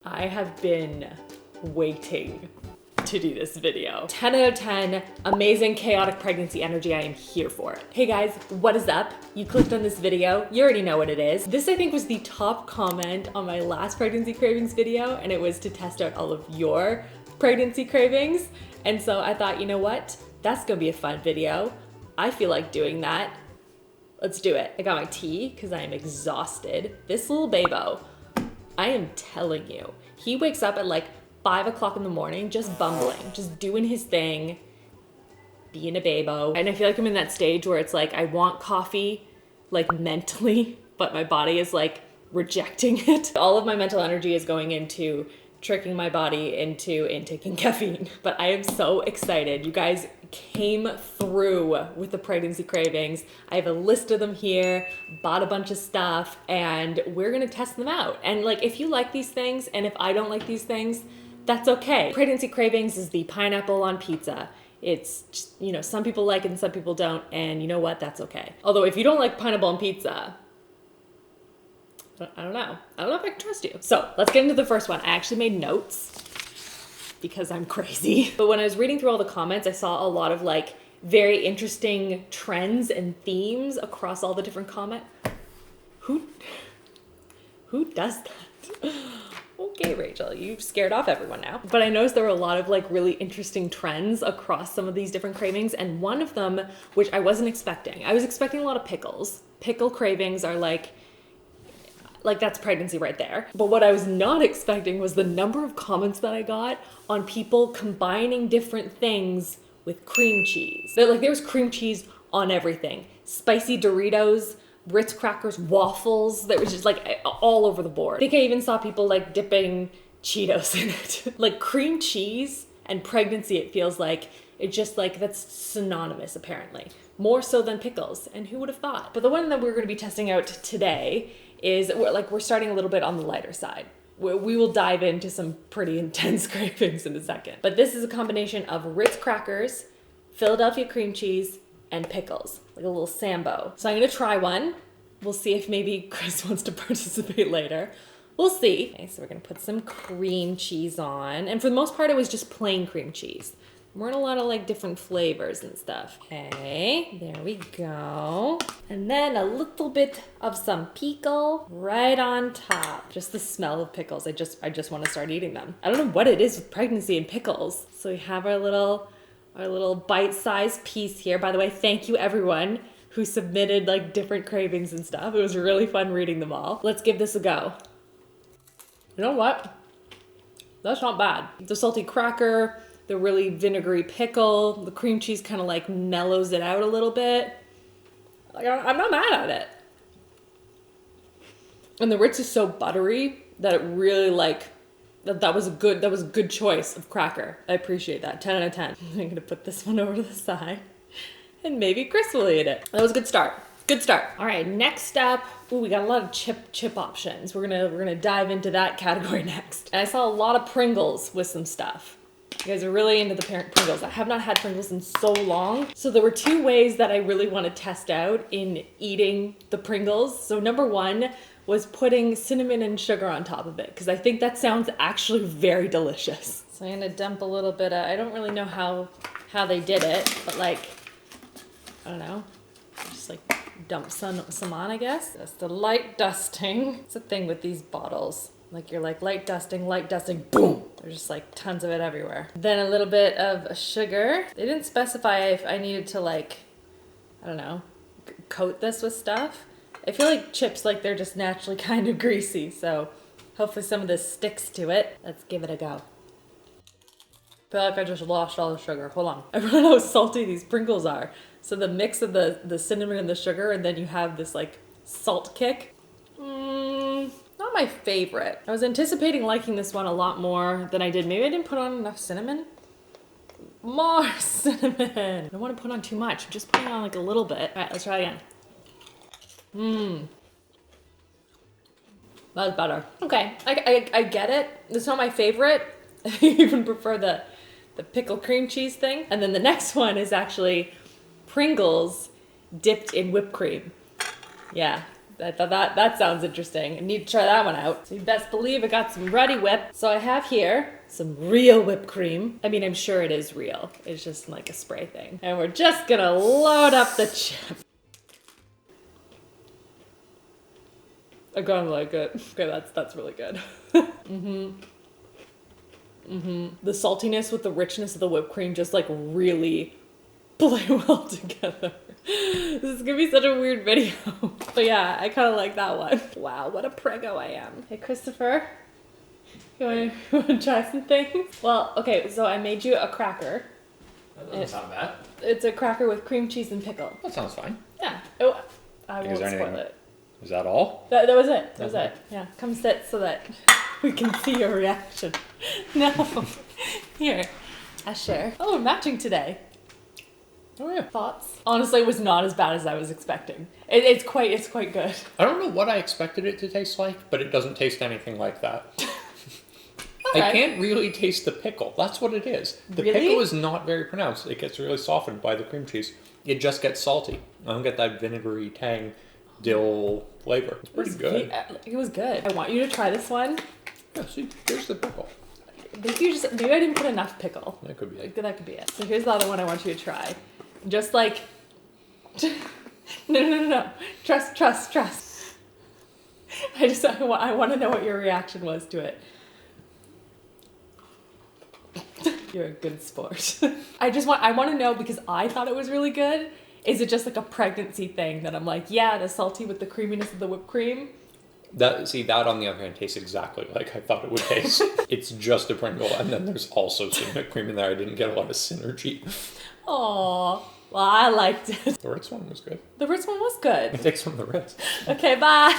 I have been waiting to do this video. 10 out of 10, amazing chaotic pregnancy energy. I am here for it. Hey guys, what is up? You clicked on this video, you already know what it is. This I think was the top comment on my last pregnancy cravings video, and it was to test out all of your pregnancy cravings. And so I thought, you know what? That's gonna be a fun video. I feel like doing that. Let's do it. I got my tea because I am exhausted. This little babo, I am telling you, he wakes up at like 5 o'clock in the morning, just bumbling, just doing his thing, being a babo. And I feel like I'm in that stage where it's like, I want coffee, like mentally, but my body is like rejecting it. All of my mental energy is going into tricking my body into intaking caffeine. But I am so excited. You guys came through with the pregnancy cravings. I have a list of them here, bought a bunch of stuff, and we're gonna test them out. And like, if you like these things, and if I don't like these things, that's okay. Pregnancy cravings is the pineapple on pizza. It's just, you know, some people like it and some people don't, and you know what, that's okay. Although if you don't like pineapple on pizza, I don't know if I can trust you. So let's get into the first one. I actually made notes because I'm crazy. But when I was reading through all the comments, I saw a lot of like very interesting trends and themes across all the different comments. Who does that? Okay, Rachel, you've scared off everyone now. But I noticed there were a lot of like really interesting trends across some of these different cravings. And one of them, which I wasn't expecting, I was expecting a lot of pickles. Pickle cravings are like that's pregnancy right there. But what I was not expecting was the number of comments that I got on people combining different things with cream cheese. There was cream cheese on everything. Spicy Doritos, Ritz crackers, waffles. That was just like all over the board. I think I even saw people like dipping Cheetos in it. Like cream cheese and pregnancy, it feels like it's just like that's synonymous apparently. More so than pickles, and who would have thought? But the one that we're gonna be testing out today is we're starting a little bit on the lighter side. We will dive into some pretty intense cravings in a second. But this is a combination of Ritz crackers, Philadelphia cream cheese, and pickles, like a little sambo. So I'm gonna try one. We'll see if maybe Chris wants to participate later. We'll see. Okay, so we're gonna put some cream cheese on. And for the most part, it was just plain cream cheese. We're in a lot of like different flavors and stuff. Okay, there we go. And then a little bit of some pickle right on top. Just the smell of pickles. I just want to start eating them. I don't know what it is with pregnancy and pickles. So we have our little bite-sized piece here. By the way, thank you everyone who submitted like different cravings and stuff. It was really fun reading them all. Let's give this a go. You know what? That's not bad. The salty cracker, the really vinegary pickle, the cream cheese kind of like mellows it out a little bit. Like I'm not mad at it. And the Ritz is so buttery that it really like, that was a good choice of cracker. I appreciate that. 10 out of 10. I'm gonna put this one over to the side and maybe Chris will eat it. That was a good start. Good start. All right, next up, we got a lot of chip options. We're gonna dive into that category next. And I saw a lot of Pringles with some stuff. You guys are really into the Pringles. I have not had Pringles in so long. So there were two ways that I really want to test out in eating the Pringles. So number one was putting cinnamon and sugar on top of it, because I think that sounds actually very delicious. So I'm gonna dump a little bit of, I don't really know how they did it, but like, I don't know, just like dump some on, I guess. That's the light dusting. It's a thing with these bottles. Like you're like light dusting, boom. There's just like tons of it everywhere. Then a little bit of sugar. They didn't specify if I needed to like, I don't know, coat this with stuff. I feel like chips, like they're just naturally kind of greasy. So hopefully some of this sticks to it. Let's give it a go. I feel like I just lost all the sugar. Hold on. I don't know how salty these Pringles are. So the mix of the cinnamon and the sugar, and then you have this like salt kick. Not my favorite. I was anticipating liking this one a lot more than I did. Maybe I didn't put on enough cinnamon. More cinnamon. I don't want to put on too much. I'm just putting on like a little bit. All right, let's try again. That was better. Okay, I get it. It's not my favorite. I even prefer the pickle cream cheese thing. And then the next one is actually Pringles dipped in whipped cream. Yeah. I thought that sounds interesting. I need to try that one out. So you best believe I got some Ready Whip. So I have here some real whipped cream. I mean, I'm sure it is real. It's just like a spray thing. And we're just gonna load up the chip. I kind of like it. Okay, that's really good. The saltiness with the richness of the whipped cream just like really play well together. This is gonna be such a weird video. But yeah, I kind of like that one. Wow, what a prego I am. Hey, Christopher, you wanna try some things? Well, okay, so I made you a cracker. That doesn't sound bad. It's a cracker with cream cheese and pickle. That sounds fine. Yeah. Oh, I won't spoil it. Is that all? That was it. That was it. Yeah. Come sit so that we can see your reaction. No. Here. I share. Oh, we're matching today. Oh yeah. Thoughts? Honestly, it was not as bad as I was expecting. It's quite good. I don't know what I expected it to taste like, but it doesn't taste anything like that. Okay. I can't really taste the pickle. That's what it is. The Really? pickle is not very pronounced. It gets really softened by the cream cheese. It just gets salty. I don't get that vinegary tang dill flavor. It's pretty good. It was good. I want you to try this one. Yeah, see, here's the pickle. Maybe I didn't put enough pickle. That could be it. That could be it. So here's the other one I want you to try. Just like, no. Trust. I want to know what your reaction was to it. You're a good sport. I want to know because I thought it was really good. Is it just like a pregnancy thing that I'm like, yeah, the salty with the creaminess of the whipped cream? That on the other hand tastes exactly like I thought it would taste. It's just a Pringle, and then there's also some whipped cream in there. I didn't get a lot of synergy. Aww. Well, I liked it. The Ritz one was good. The Ritz one was good. It takes from the Ritz. Okay, bye.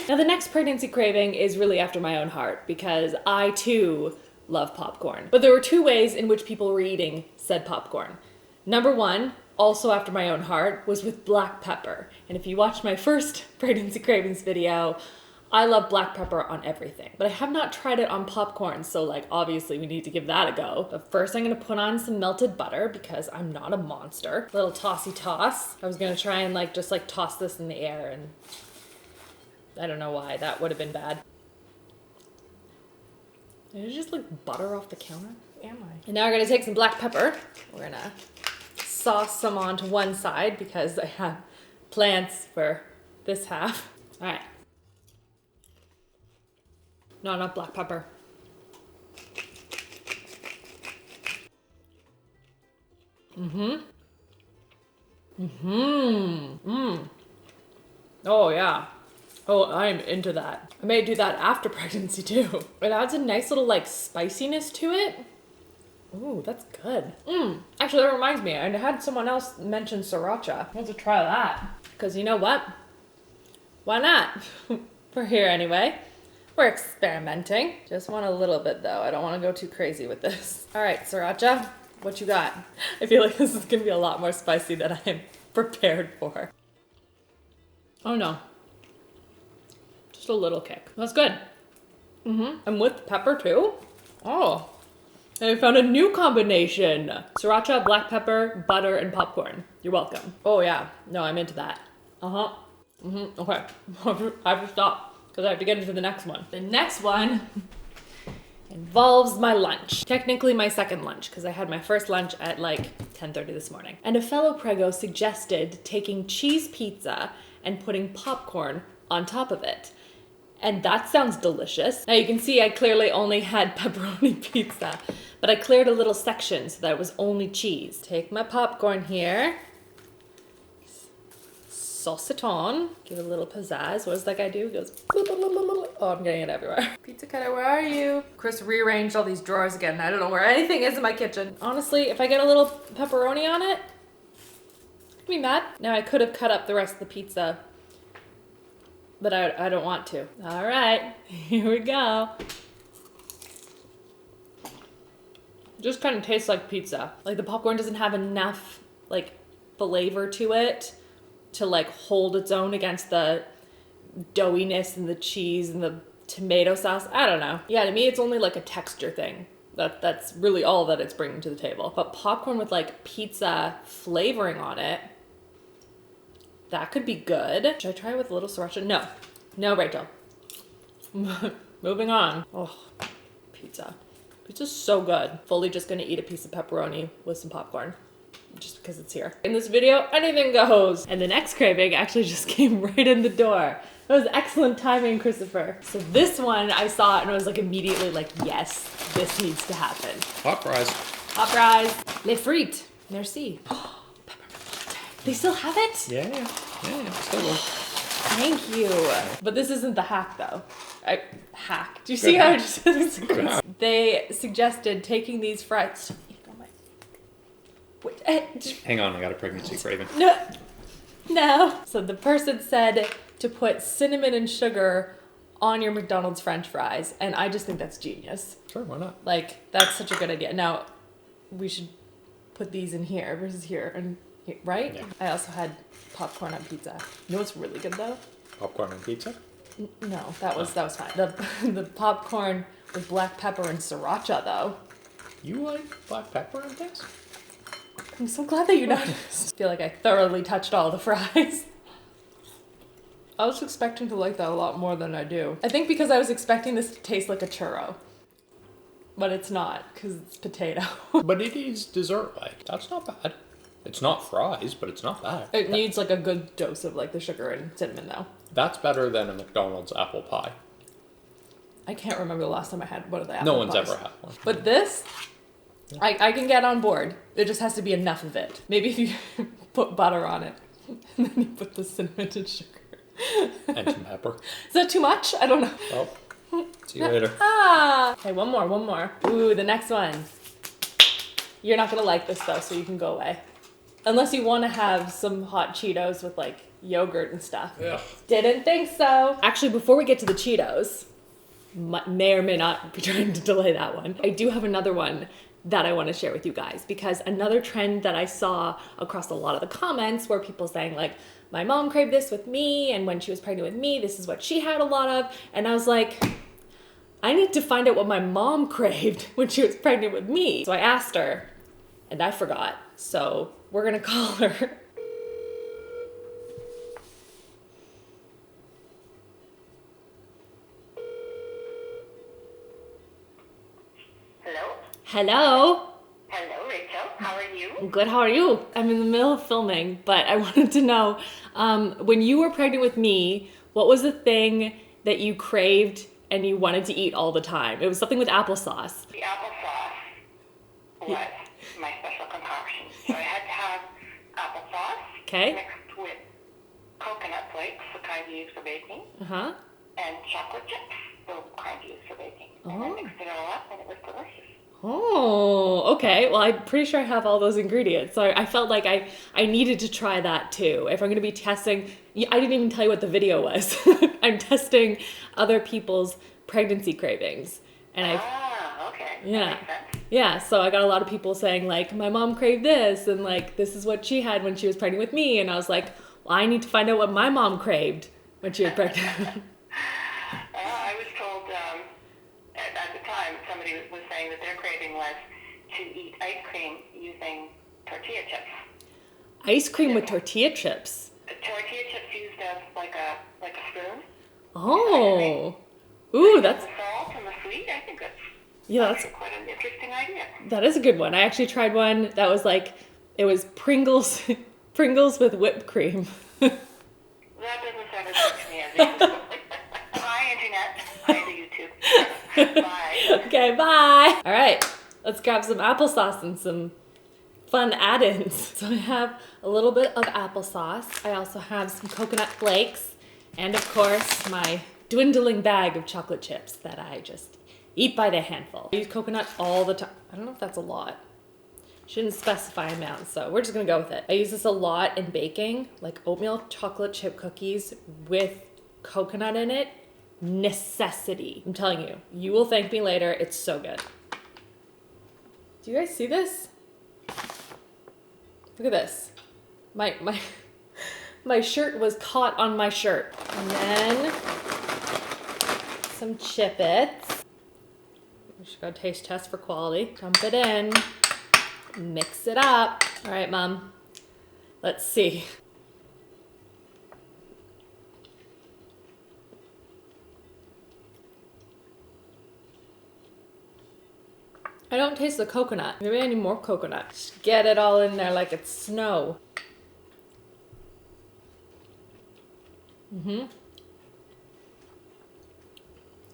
Now the next pregnancy craving is really after my own heart because I too love popcorn. But there were two ways in which people were eating said popcorn. Number one, also after my own heart, was with black pepper. And if you watched my first pregnancy cravings video, I love black pepper on everything, but I have not tried it on popcorn, so like obviously we need to give that a go. But first I'm gonna put on some melted butter because I'm not a monster. Little tossy toss. I was gonna try and just toss this in the air, and I don't know why, that would have been bad. Did it just butter off the counter? Who am I? And now we're gonna take some black pepper. We're gonna sauce some onto one side because I have plans for this half. All right. Not enough black pepper. Oh yeah. Oh, I'm into that. I may do that after pregnancy too. It adds a nice little spiciness to it. Ooh, that's good. Actually, that reminds me. I had someone else mention sriracha. I want to try that. Because you know what? Why not? We're here anyway. We're experimenting. Just want a little bit though. I don't want to go too crazy with this. All right, sriracha, what you got? I feel like this is gonna be a lot more spicy than I'm prepared for. Oh no. Just a little kick. That's good. And with pepper too. Oh, and I found a new combination. Sriracha, black pepper, butter, and popcorn. You're welcome. Oh yeah, no, I'm into that. Okay, I have to stop because I have to get into the next one. The next one involves my lunch. Technically my second lunch because I had my first lunch at 10:30 this morning. And a fellow prego suggested taking cheese pizza and putting popcorn on top of it. And that sounds delicious. Now you can see I clearly only had pepperoni pizza, but I cleared a little section so that it was only cheese. Take my popcorn here. Sauce it on. Give it a little pizzazz. What does that guy do? He goes, oh, I'm getting it everywhere. Pizza cutter, where are you? Chris rearranged all these drawers again. I don't know where anything is in my kitchen. Honestly, if I get a little pepperoni on it, I'd be mad. Now I could have cut up the rest of the pizza, but I don't want to. All right, here we go. Just kind of tastes like pizza. The popcorn doesn't have enough flavor to it to hold its own against the doughiness and the cheese and the tomato sauce. I don't know. Yeah, to me it's only a texture thing. That's really all that it's bringing to the table. But popcorn with pizza flavoring on it. That could be good. Should I try it with a little sriracha? No. No, Rachel. Moving on. Oh, pizza. Pizza's so good. Fully just gonna eat a piece of pepperoni with some popcorn. Just because it's here. In this video, anything goes. And the next craving actually just came right in the door. That was excellent timing, Christopher. So this one I saw it and I was like immediately like, yes, this needs to happen. Hot fries. Hot fries. Les frites. Merci. They still have it? Yeah. Still good. Thank you. But this isn't the hack though. Hack. Do you see how I just They suggested taking these fries. Hang on, I got a pregnancy craving. No. So the person said to put cinnamon and sugar on your McDonald's French fries, and I just think that's genius. Sure, why not? Like, that's such a good idea. Now, we should put these in here versus here, and right? Yeah. I also had popcorn on pizza. You know what's really good though? Popcorn and pizza? No, that was fine. The popcorn with black pepper and sriracha though. You like black pepper and things? I'm so glad that you noticed. I feel like I thoroughly touched all the fries. I was expecting to like that a lot more than I do. I think because I was expecting this to taste like a churro. But it's not, because it's potato. But it is dessert-like. That's not bad. It's not fries, but it's not bad. It needs like a good dose of like the sugar and cinnamon though. That's better than a McDonald's apple pie. I can't remember the last time I had one of the apple No one's pies. ever had one. But this, I can get on board. There just has to be enough of it. Maybe if you put butter on it, and then you put the cinnamon and sugar. And some pepper. Is that too much? I don't know. Well, see you later. Okay, one more. Ooh, the next one. You're not gonna like this though, so you can go away. Unless you want to have some hot Cheetos with like yogurt and stuff. Yeah. Didn't think so. Actually, before we get to the Cheetos, may or may not be trying to delay that one, I do have another one that I want to share with you guys, because another trend that I saw across a lot of the comments were people saying like, my mom craved this with me, and when she was pregnant with me, this is what she had a lot of. And I was like, I need to find out what my mom craved when she was pregnant with me. So I asked her, and I forgot. So we're gonna call her. Hello. Hello, Rachel. How are you? Good, how are you? I'm in the middle of filming, but I wanted to know, when you were pregnant with me, what was the thing that you craved and you wanted to eat all the time? It was something with applesauce. The applesauce was my special concoction. So I had to have applesauce mixed with coconut flakes, the kind you use for baking, and chocolate chips, the kind you use for baking. And I mixed it all up and it was delicious. Oh, okay. Well, I'm pretty sure I have all those ingredients. So I felt like I needed to try that too. If I'm going to be testing, I didn't even tell you what the video was. I'm testing other people's pregnancy cravings. And Okay. Yeah. Yeah, so I got a lot of people saying like, my mom craved this, and like, this is what she had when she was pregnant with me. And I was like, well, I need to find out what my mom craved when she was pregnant. I was told at the time, somebody was saying that their craving was to eat ice cream using tortilla chips. Ice cream with tortilla chips? Tortilla chips used as like a spoon. Oh. Ooh, that's... The salt and the sweet, I think that's quite an interesting idea. That is a good one. I actually tried one that was like, it was Pringles with whipped cream. That doesn't sound as good to me as it is. Hi, Internet. Hi, the YouTube. Bye. Okay, bye. All right, let's grab some applesauce and some fun add-ins. So I have a little bit of applesauce. I also have some coconut flakes. And of course, my dwindling bag of chocolate chips that I just eat by the handful. I use coconut all the time. I don't know if that's a lot. Shouldn't specify amount, so we're just gonna go with it. I use this a lot in baking, like oatmeal chocolate chip cookies with coconut in it. Necessity. I'm telling you, you will thank me later. It's so good. Do you guys see this? Look at this. My shirt was caught on my shirt. And then some Chip-Its. We should go taste test for quality. Dump it in. Mix it up. All right, Mom. Let's see. I don't taste the coconut. Maybe I need more coconut. Just get it all in there like it's snow.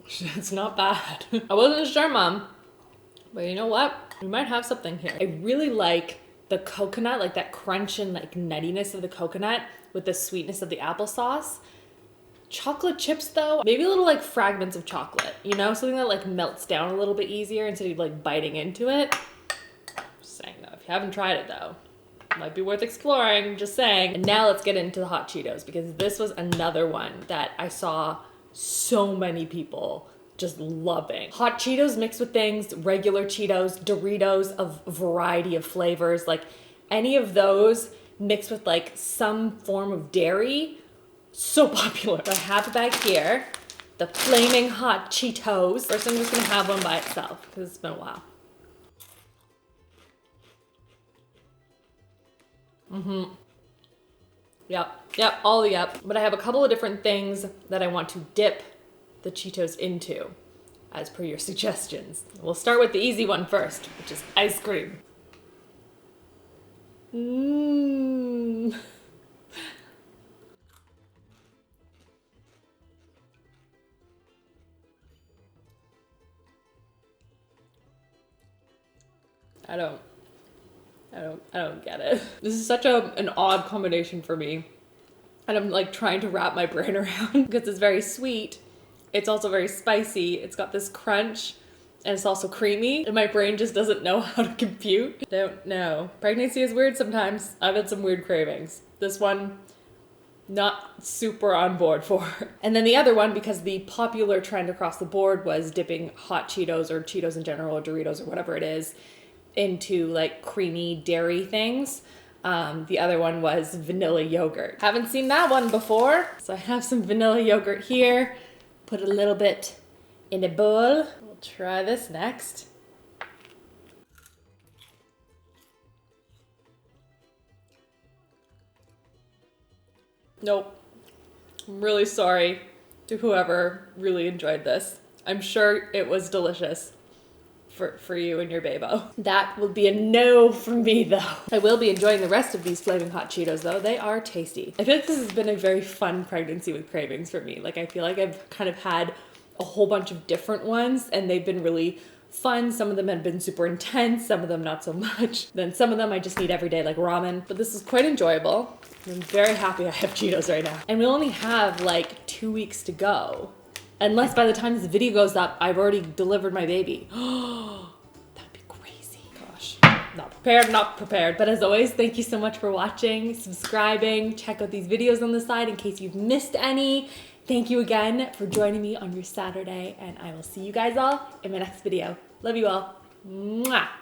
It's not bad. I wasn't sure, Mom. But you know what? We might have something here. I really like the coconut, like that crunch and like nuttiness of the coconut with the sweetness of the applesauce. Chocolate chips though, maybe a little like fragments of chocolate, you know, something that like melts down a little bit easier instead of like biting into it. Just saying though, if you haven't tried it though, it might be worth exploring, just saying. And now let's get into the hot Cheetos, because this was another one that I saw so many people just loving. Hot Cheetos mixed with things, regular Cheetos, Doritos of a variety of flavors, like any of those mixed with like some form of dairy. So popular. I have it back here. The flaming hot Cheetos. First, I'm just gonna have one by itself because it's been a while. Yep, all the yep. But I have a couple of different things that I want to dip the Cheetos into, as per your suggestions. We'll start with the easy one first, which is ice cream. I don't get it. This is such an odd combination for me. And I'm like trying to wrap my brain around because it's very sweet. It's also very spicy. It's got this crunch and it's also creamy. And my brain just doesn't know how to compute. Don't know. Pregnancy is weird sometimes. I've had some weird cravings. This one, not super on board for. And then the other one, because the popular trend across the board was dipping hot Cheetos or Cheetos in general or Doritos or whatever it is into like creamy dairy things. The other one was vanilla yogurt. Haven't seen that one before. So I have some vanilla yogurt here. Put a little bit in a bowl. We'll try this next. Nope. I'm really sorry to whoever really enjoyed this. I'm sure it was delicious for you and your babo. That will be a no from me though. I will be enjoying the rest of these flaming hot Cheetos though. They are tasty. I feel like this has been a very fun pregnancy with cravings for me. Like I feel like I've kind of had a whole bunch of different ones and they've been really fun. Some of them have been super intense, some of them not so much. Then some of them I just eat every day like ramen. But this is quite enjoyable. I'm very happy I have Cheetos right now. And we only have like 2 weeks to go. Unless by the time this video goes up, I've already delivered my baby. That'd be crazy. Gosh, not prepared. But as always, thank you so much for watching, subscribing, check out these videos on the side in case you've missed any. Thank you again for joining me on your Saturday, and I will see you guys all in my next video. Love you all. Mwah.